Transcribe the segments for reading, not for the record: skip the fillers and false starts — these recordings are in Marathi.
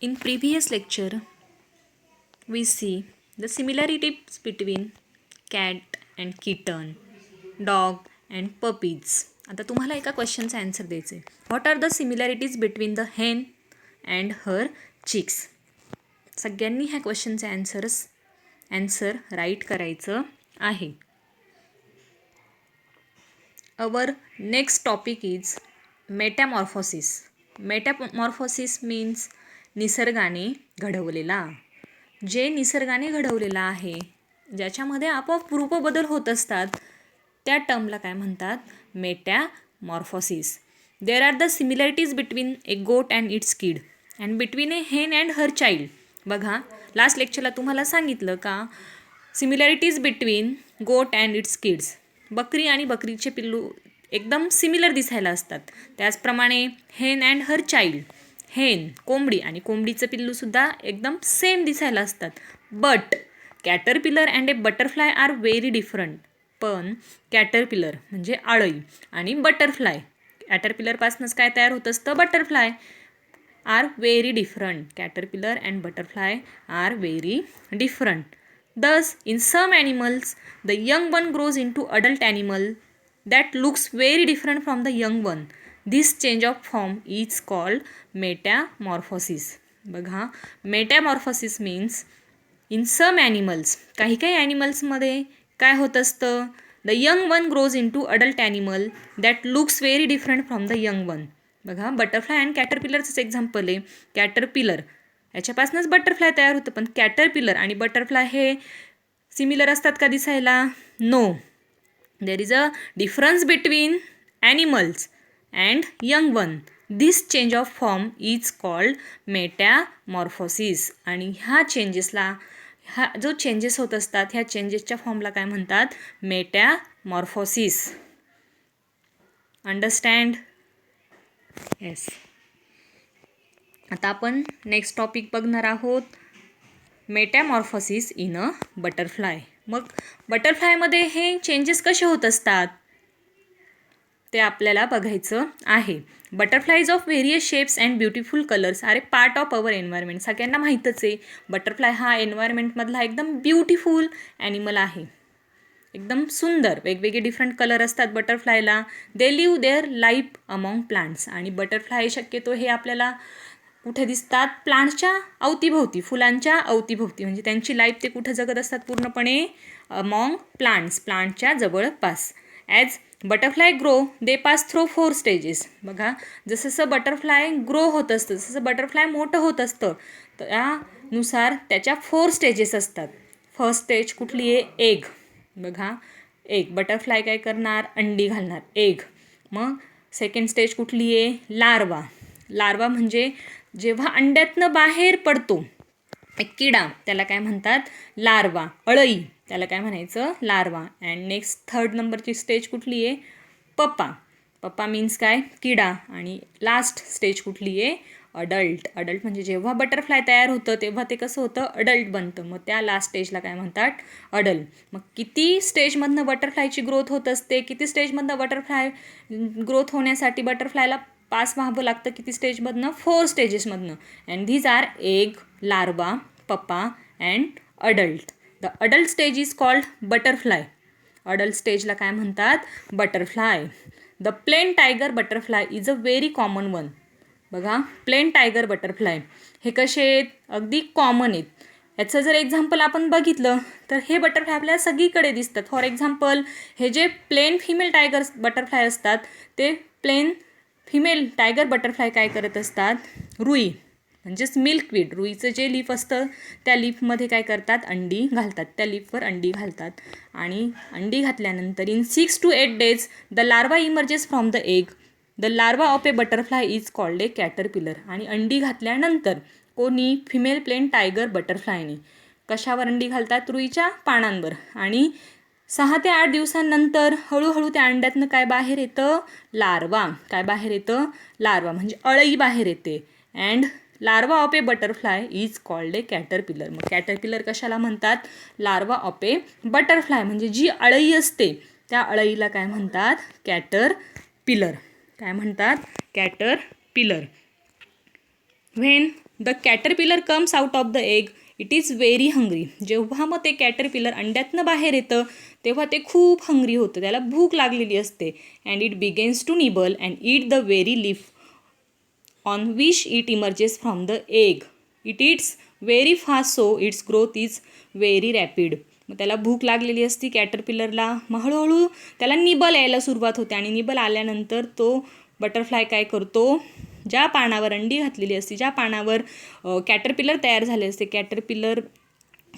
In previous lecture, we see the similarities between cat and kitten, dog and puppies. आता तुम्हाला एका क्वेश्चनचा आन्सर द्यायचं आहे. What are the similarities between the hen and her chicks. सगळ्यांनी ह्या क्वेश्चनचे आन्सर राईट करायचं आहे. Our next topic is metamorphosis. Metamorphosis means निसर्गाने घडवलेला. जे निसर्गाने घडवलेला आहे, ज्याच्यामध्ये आपोआप रूपबदल होत असतात, त्या टर्मला काय म्हणतात? Metamorphosis. There are the similarities between a goat and its kid and between a hen and her child. बघा, लास्ट लेक्चरला तुम्हाला सांगितलं का similarities between goat and its kids. बकरी आणि बकरीचे पिल्लू एकदम सिमिलर दिसायला असतात. त्याचप्रमाणे हेन अँड हर चाइल्ड, हेन कोंबडी आणि कोंबडीचं पिल्लूसुद्धा एकदम सेम दिसायला असतात. But caterpillar and a butterfly are very different. पण कॅटरपिलर म्हणजे अळई आणि बटरफ्लाय, कॅटरपिलरपासूनच काय तयार होत असतं? Butterfly. Are very different. Caterpillar and butterfly are very different. Thus, in some animals, the young one grows into adult animal that looks very different from the young one. This change of form is called metamorphosis. बघा, metamorphosis means in some animals, काही ॲनिमल्समध्ये काय होत असतं? The young one grows into adult animal that looks very different from the young one. बघा, बटरफ्लाय अँड कॅटरपिलरचंच एक्झाम्पल आहे. कॅटरपिलर याच्यापासूनच बटरफ्लाय तयार होतं. पण कॅटरपिलर आणि बटरफ्लाय हे सिमिलर असतात का दिसायला? No. There is a difference between animals and young one. This change of form is called metamorphosis. आणि ह्या जो चेंजेस होत असतात, ह्या चेंजेसच्या फॉर्मला काय म्हणतात? मेटामॉर्फोसिस. अंडरस्टँड? येस. आता आपण नेक्स्ट टॉपिक बघणार आहोत, मेटामॉर्फोसिस इन अ बटरफ्लाय. मग बटरफ्लायमध्ये हे चेंजेस कसे होत असतात ते आपल्याला बघायचं आहे. Butterflies of various shapes and beautiful colours are a part of our environment. सगळ्यांना माहीतच आहे, बटरफ्लाय हा एन्व्हायरमेंटमधला एकदम ब्युटिफुल ॲनिमल आहे. एकदम सुंदर, वेगवेगळे डिफरंट कलर असतात बटरफ्लायला. They live their life among plants. आणि बटरफ्लाय शक्यतो हे आपल्याला कुठे दिसतात? प्लांट्सच्या अवतीभोवती, फुलांच्या अवतीभोवती. म्हणजे त्यांची लाईफ ते कुठं जगत असतात? पूर्णपणे अमॉंग प्लांट्स, प्लांटच्या जवळपास. As butterfly grow they pass through 4 stages. बघा, जसं बटरफ्लाय ग्रो होत असतं, जसं बटरफ्लाय मोठं होत असतं, त्यानुसार त्याच्या 4 स्टेजेस असतात. फर्स्ट स्टेज कुठली आहे? एग. बघा, एग. बटरफ्लाय काय करणार? अंडी घालणार, एग. मग सेकंड स्टेज कुठली आहे? लार्वा. लार्वा म्हणजे जेव्हा अंड्यातनं बाहेर पडतो एक किडा, त्याला काय म्हणतात? लार्वा. अळई, त्याला काय म्हणायचं? लार्वा. अँड नेक्स्ट थर्ड नंबरची स्टेज कुठली आहे? पप्पा. पप्पा मीन्स काय? किडा. आणि लास्ट स्टेज कुठली आहे? अडल्ट. अडल्ट म्हणजे जेव्हा बटरफ्लाय तयार होतं तेव्हा ते कसं होतं? अडल्ट बनतं. मग त्या लास्ट स्टेजला काय म्हणतात? अडल्ट. मग किती स्टेजमधनं बटरफ्लायची ग्रोथ होत असते? किती स्टेजमधनं बटरफ्लाय ग्रोथ होण्यासाठी बटरफ्लायला पास व्हावं लागतं? किती स्टेजमधनं? 4 स्टेजेसमधनं. And these are egg, larva, pupa and adult. The adult stage is called butterfly. Adult स्टेजला काय म्हणतात? Butterfly. The plain tiger butterfly is a very common one. बघा, प्लेन टायगर बटरफ्लाय हे कसे आहेत? अगदी कॉमन आहेत. याचं जर एक्झाम्पल आपण बघितलं तर हे बटरफ्लाय आपल्याला सगळीकडे दिसतात. फॉर एक्झाम्पल, हे जे प्लेन फिमेल टायगर बटरफ्लाय असतात, ते प्लेन फिमेल टायगर बटरफ्लाय काय करत असतात? रुई म्हणजेच मिल्कवीड, रुईचं जे लीफ असतं त्या लीफमध्ये काय करतात? अंडी घालतात. त्या लीफवर अंडी घालतात. आणि अंडी घातल्यानंतर in 6 to 8 days the larva emerges from the egg. The larva of a butterfly is called a caterpillar. आणि अंडी घातल्यानंतर कोणी? फिमेल प्लेन टायगर बटरफ्लायने कशावर अंडी घालतात? रुईच्या पानांवर. आणि 6 ते 8 दिवसांनंतर हळूहळू त्या अंड्यातनं काय बाहेर येतं? लार्वा. काय बाहेर येतं? लार्वा म्हणजे अळई बाहेर येते. And larva of a butterfly is called a caterpillar. मग कॅटरपिलर कशाला म्हणतात? लार्वा ऑफ ए बटरफ्लाय म्हणजे जी अळई असते त्या अळईला काय म्हणतात? कॅटरपिलर. काय म्हणतात? Caterpillar. When the caterpillar comes out of the egg, it is very hungry. जेव्हा मग ते कॅटरपिलर अंड्यातनं बाहेर येतं तेव्हा ते खूप हंग्री होतं, त्याला भूक लागलेली असते. And it begins to nibble and eat the very leaf on which it emerges from the egg. It it's very fast so its growth is very rapid. मग त्याला भूक लागलेली असती कॅटरपिलरला, मग हळूहळू त्याला निबल यायला सुरुवात होते आणि निबल आल्यानंतर तो बटरफ्लाय काय करतो, ज्या पानावर अंडी घातलेली असते, ज्या पानावर कॅटरपिलर तयार झाले असते, कॅटरपिलर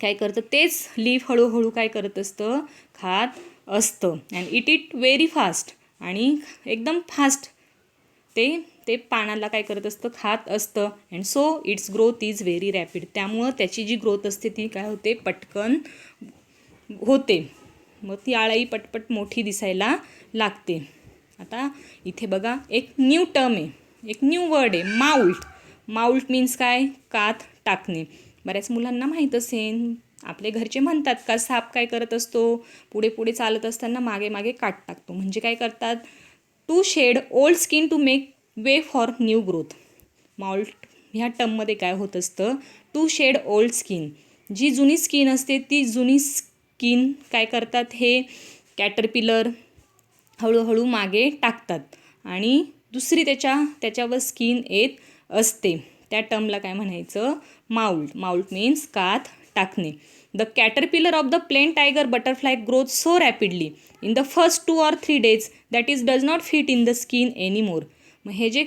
काय करतं तेच लीफ हळूहळू काय करत असतं, खात असतं. अँड इट व्हेरी फास्ट, आणि एकदम फास्ट ते पानाला काय करत असतं, खात असतं. And so its growth is very rapid. त्यामुळं त्याची जी ग्रोथ असते ती काय होते, पटकन होते. मग ती आळाई पटपट मोठी दिसायला लागते. आता इथे बघा एक न्यू टर्म आहे, एक न्यू वर्ड आहे, माउल्ट. माउल्ट मीन्स काय, कात टाकणे. बऱ्याच मुलांना माहीत असेल, आपले घरचे म्हणतात का साप काय करत असतो, पुढे पुढे चालत असताना मागे मागे काट टाकतो. म्हणजे काय करतात, to shed old skin to make way for new growth. Moult ह्या टर्ममध्ये काय होत असतं, टू शेड ओल्ड स्किन, जी जुनी स्किन असते ती जुनी स्किन काय करतात, हे कॅटरपिलर हळूहळू मागे टाकतात आणि दुसरी त्याच्यावर स्किन येत असते. त्या टर्मला काय म्हणायचं, माउल्ट. माउल्ट मीन्स कात टाकणे. The caterpillar of the plain tiger butterfly growth so rapidly in the first 2 or 3 days that is does not fit in the skin any more. मग हे जे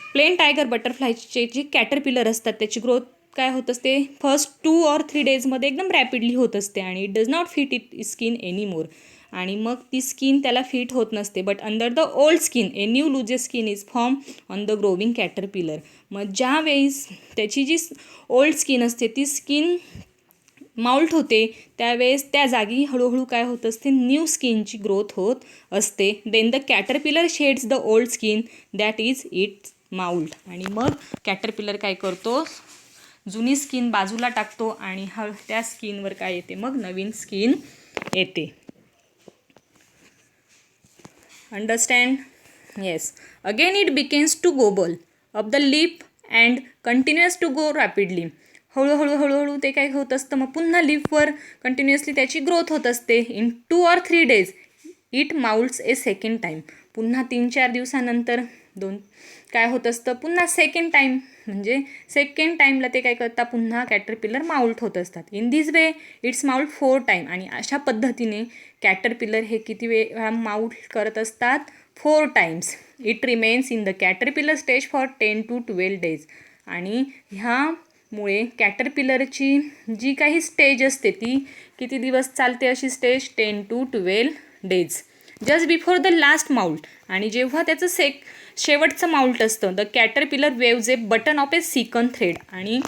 प्लेन टायगर बटरफ्लायचे जे कॅटरपिलर असतात त्याची ग्रोथ काय होत असते, फर्स्ट 2 or 3 days एकदम रॅपिडली होत असते आणि it does not fit it skin any मोर. आणि मग ती स्किन त्याला फिट होत नसते. But under the old skin a new loses skin is form on the growing caterpillar. मग ज्या वेळेस त्याची जी ओल्ड स्किन असते ती स्किन माउल्ट होते, त्यावेळेस त्या जागी हळूहळू काय होत असते, न्यू स्किनची ग्रोथ होत असते. Then the caterpillar sheds the old skin that is it moult. आणि मग कॅटरपिलर काय करतो, जुनी स्किन बाजूला टाकतो आणि त्या स्किनवर काय येते, मग नवीन स्किन येते. Understand? Yes. Again it begins to gobble up the lip and continues to go rapidly. हळूहळू ते काय होत असतं, मग पुन्हा लिफवर कंटिन्युअसली त्याची ग्रोथ होत असते. In 2 or 3 days it moults a second time. पुन्हा 3-4 दिवसानंतर काय होत असतं, पुन्हा सेकंड टाईम, म्हणजे सेकंड टाईमला ते काय करतात, पुन्हा कॅटरपिलर माउल्ट होत असतात. In this way it's mould 4 times. आणि अशा पद्धतीने कॅटरपिलर हे किती वेळा माउल्ट करत असतात, 4 times. It remains in the caterpillar stage for 10 to 12 days. आणि ह्यामुळे कॅटरपिलरची जी काही स्टेज असते ती किती दिवस चालते, अशी stage 10 to 12 days. Just before the last mould. आणि जेव्हा त्याचं शेवटचं माउल्ट असतं, the caterpillar waves A button of A सिकन thread. आणि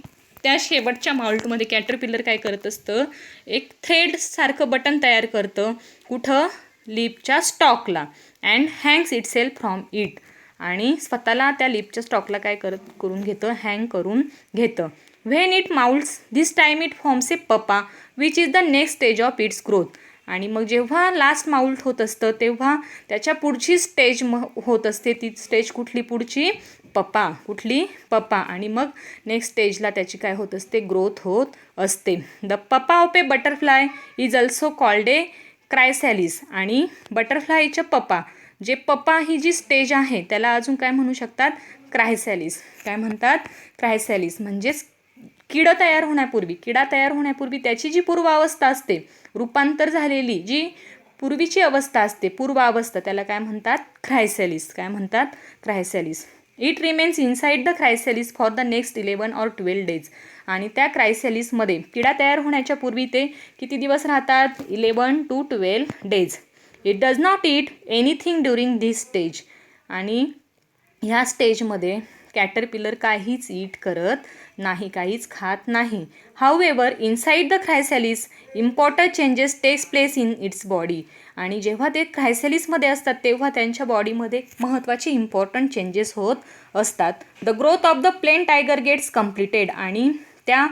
त्या शेवटच्या माउल्टमध्ये कॅटरपिलर काय करत असतं, एक थ्रेडसारखं बटन तयार करतं, कुठं, लिपच्या स्टॉकला. And hangs itself from it. आणि स्वतःला त्या लिपच्या स्टॉकला काय करून घेतं, हँग करून घेतं. When it moults this time it forms a pupa which is the next stage of its growth. आणि मग जेव्हा लास्ट माउल्ट होत असतं तेव्हा त्याच्या पुढची स्टेज होत असते. ती स्टेज कुठली, पुढची पपा. कुठली, पपा. आणि मग नेक्स्ट स्टेजला त्याची काय होत असते, ग्रोथ होत असते. The pupa of a butterfly is also called a chrysalis. आणि बटरफ्लायच्या पपा, जे पपा ही जी स्टेज आहे त्याला अजून काय म्हणू शकतात, क्रायसॅलिस. काय म्हणतात, क्रायसॅलिस. म्हणजेच किडा तयार होण्यापूर्वी त्याची जी पूर्वावस्था असते, रूपांतर झालेली जी पूर्वीची अवस्था असते, पूर्वावस्था, त्याला काय म्हणतात, क्रायसॅलिस. काय म्हणतात, chrysalis. It remains inside the chrysalis for the next 11 or 12 days. आणि त्या क्रायसॅलिसमध्ये किडा तयार होण्याच्या पूर्वी ते किती दिवस राहतात, 11 to 12 days. It does not eat anything during this stage. आणि ह्या स्टेजमध्ये कॅटरपिलर काहीच ईट करत नाही, काहीच खात नाही. However inside the chrysalis important changes takes place in its body. आणि जेव्हा ते क्रायसॅलिसमध्ये असतात तेव्हा त्यांच्या बॉडीमध्ये महत्त्वाचे इम्पॉर्टंट चेंजेस होत असतात. The growth of the plain tiger gets completed. आणि त्या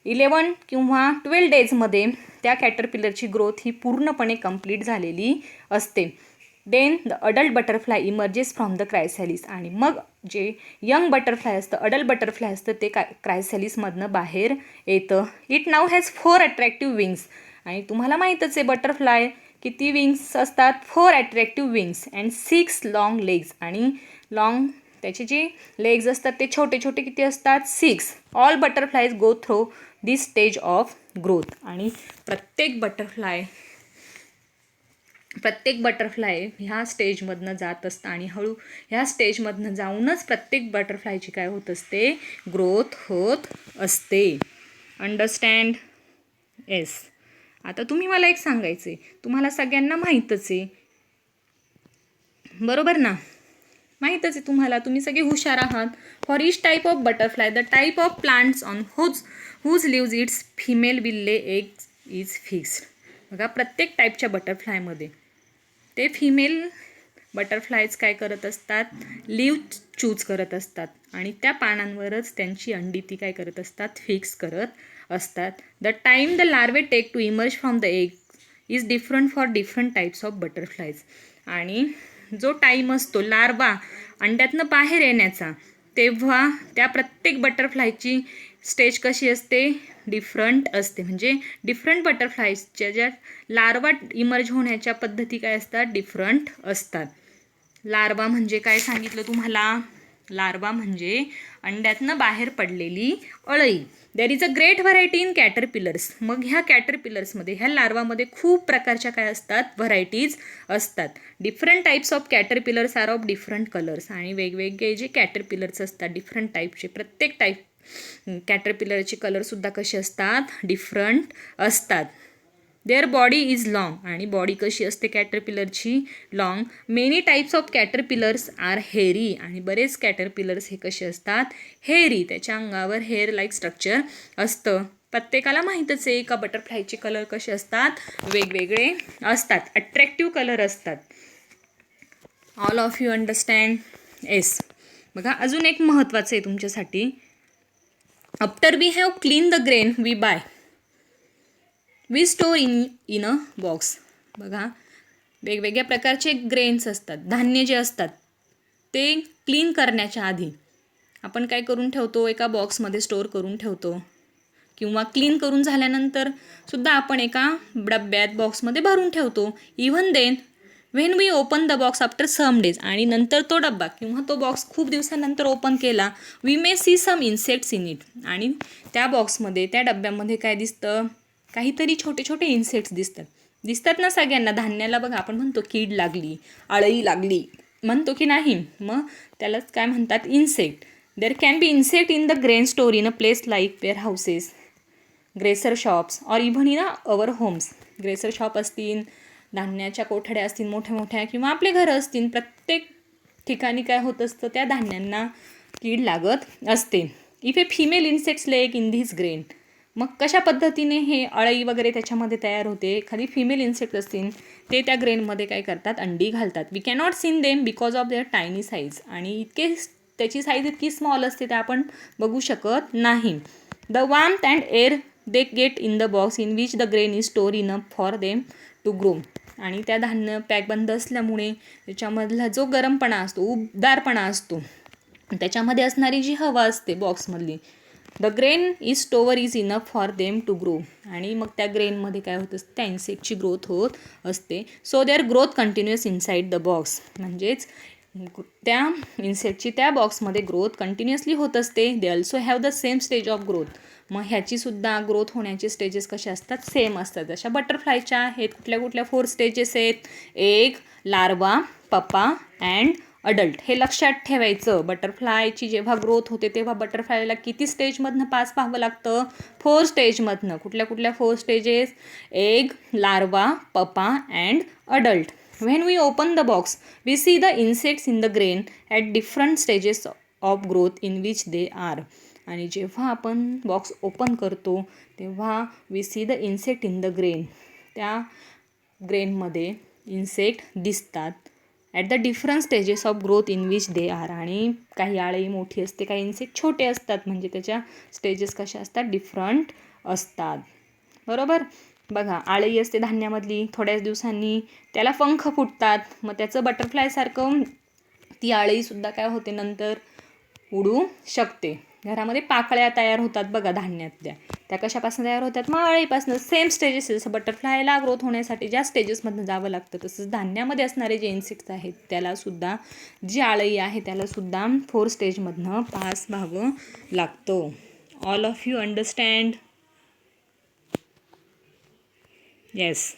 11 किंवा 12 daysमध्ये त्या कॅटरपिलरची ग्रोथ ही पूर्णपणे कंप्लीट झालेली असते. Then the adult butterfly emerges from the chrysalis. आणि मग जे यंग बटरफ्लाय असतं, अडल्ट बटरफ्लाय असतं, ते क्रायसॅलिसमधनं बाहेर येतं. It now has 4 attractive wings. आणि तुम्हाला माहीतच आहे बटरफ्लाय किती विंग्स असतात, 4 attractive wings and 6 long legs. आणि त्याचे जे लेग्स असतात ते छोटे छोटे किती असतात, 6. All butterflies go through this stage of growth. आणि प्रत्येक बटरफ्लाय ह्या स्टेजमधनं जात असतं आणि हळू ह्या स्टेजमधनं जाऊनच प्रत्येक बटरफ्लायची काय होत असते, ग्रोथ होत असते. अंडरस्टँड? येस. आता तुम्ही मला एक सांगायचे, तुम्हाला सगळ्यांना माहीतच आहे, बरोबर ना? माहीतच आहे तुम्हाला, तुम्ही सगळे हुशार आहात. For each type of butterfly the type of plants on whose leaves its female will lay eggs is fixed. बघा, प्रत्येक टाईपच्या बटरफ्लायमध्ये ते फिमेल बटरफ्लायज काय करत असतात, लिव्ह चूज करत असतात आणि त्या पानांवरच त्यांची अंडी ती काय करत असतात, फिक्स करत असतात. The time the larvae take to emerge from the egg is different for different types of butterflies. आणि जो टाईम असतो लार्वा अंड्यातनं बाहेर येण्याचा, तेव्हा त्या प्रत्येक बटरफ्लायची स्टेज कशी असते, डिफरंट असते. म्हणजे डिफरंट बटरफ्लायजच्या ज्या लार्वा इमर्ज होण्याच्या पद्धती काय असतात, डिफरंट असतात. लार्वा म्हणजे काय सांगितलं तुम्हाला, लार्वा म्हणजे अंड्यातनं बाहेर पडलेली अळई. There is a great variety in caterpillars. मग ह्या कॅटरपिलर्समध्ये, ह्या लार्वामध्ये खूप प्रकारच्या काय असतात, व्हरायटीज असतात. Different types of caterpillars are of different colours. आणि वेगवेगळे जे कॅटरपिलर्स असतात डिफरंट टाईपचे, प्रत्येक टाईप कॅटरपिलरचे कलरसुद्धा कसे असतात, डिफरंट असतात. Their body is long. आणि बॉडी कशी असते कॅटरपिलरची, long. Many types of caterpillars are hairy. आणि बरेच कॅटरपिलर्स हे कसे असतात, हेअरी. त्याच्या अंगावर हेअर लाईक स्ट्रक्चर असतं. प्रत्येकाला माहीतच आहे का बटरफ्लायचे कलर कसे असतात, वेगवेगळे असतात, अट्रॅक्टिव्ह कलर असतात. All of you understand? Yes. बघा, अजून एक महत्त्वाचं आहे तुमच्यासाठी. After we have clean the grain we store in a box. बघा, वेगवेगळ्या प्रकारचे ग्रेन्स असतात, धान्य जे असतात ते क्लीन करण्याच्या आधी आपण काय करून ठेवतो, एका बॉक्समध्ये स्टोअर करून ठेवतो. किंवा क्लीन करून झाल्यानंतर सुद्धा आपण एका डब्यात बॉक्समध्ये भरून ठेवतो. Even then when we open the box after some days. आणि नंतर तो डब्बा किंवा तो बॉक्स खूप दिवसानंतर ओपन केला, we may see some insects in it. आणि त्या बॉक्समध्ये, त्या डब्यामध्ये काय दिसतं, काहीतरी छोटे छोटे इन्सेक्ट्स दिसतात ना सगळ्यांना. धान्याला बघा, आपण म्हणतो कीड लागली, अळई लागली म्हणतो की नाही, मग त्यालाच काय म्हणतात, insect. There can be insect in the grain store in a place like warehouses, grocer shops or even in our homes. Grocer shop असतील, धान्याच्या कोठड्या असतील मोठ्या मोठ्या, किंवा आपले घरं असतील, प्रत्येक ठिकाणी काय होत असतं, त्या धान्यांना कीड लागत असते. If A female insects lake in this grain. मग कशा पद्धतीने हे अळई वगैरे त्याच्यामध्ये तयार होते, एखादी फिमेल इन्सेक्ट असतील ते त्या ग्रेनमध्ये काय करतात, अंडी घालतात. We cannot seen them because of their tiny size. आणि त्याची साईज इतकी स्मॉल असते ते आपण बघू शकत नाही. The warmth and air they get in the box in which the grain is store enough for them to grow. आणि त्या धान्य पॅक बंद असल्यामुळे त्याच्यामधला जो गरमपणा असतो, उबदारपणा असतो, त्याच्यामध्ये असणारी जी हवा असते बॉक्समधली, the grain is store is enough for them to grow. आणि मग त्या ग्रेनमध्ये काय होत असते, त्या इन्सेक्टची ग्रोथ होत असते. So their growth continuous inside the box. म्हणजेच त्या इन्सेक्टची त्या बॉक्समध्ये ग्रोथ कंटिन्युअसली होत असते. They also have the same stage of growth. मग ह्याचीसुद्धा ग्रोथ होण्याचे स्टेजेस कसे असतात, सेम असतात. अशा बटरफ्लायच्या आहेत कुठल्या 4 स्टेजेस आहेत, egg, larva, pupa and adult. हे लक्षात ठेवायचं. बटरफ्लायची जेव्हा ग्रोथ होते तेव्हा बटरफ्लायला किती स्टेजमधनं पास पाहावं लागतं, 4 स्टेजमधनं. कुठल्या 4 stages, egg, larva, pupa and adult. When we open the box we see the insects in the grain at different stages of growth in which they are. आणि जेव्हा आपण बॉक्स ओपन करतो तेव्हा we see the insect in the grain. त्या ग्रेनमध्ये इन्सेक्ट दिसतात at the different stages of growth in which they are. आणि काही अळई मोठी असते, काही इन्सेक्ट छोटे असतात. म्हणजे त्याच्या स्टेजेस कशा असतात, डिफरंट असतात. बरोबर. बघा अळई असते धान्यामधली, थोड्याच दिवसांनी त्याला पंख फुटतात, मग त्याचं बटरफ्लायसारखं ती अळईसुद्धा काय होते नंतर उडू शकते. घरामध्ये पाकळ्या तयार होतात बघा धान्यातल्या, त्या कशापासून तयार होतात? मग अळईपासून. सेम स्टेजेस, जसं बटरफ्लायला ग्रोथ होण्यासाठी ज्या स्टेजेसमधून जावं लागतं, तसंच धान्यामध्ये असणारे जे इन्सेक्ट्स आहेत त्यालासुद्धा, जी अळई आहे त्यालासुद्धा 4 स्टेजमधनं पास व्हावं लागतं. All of you understand? Yes.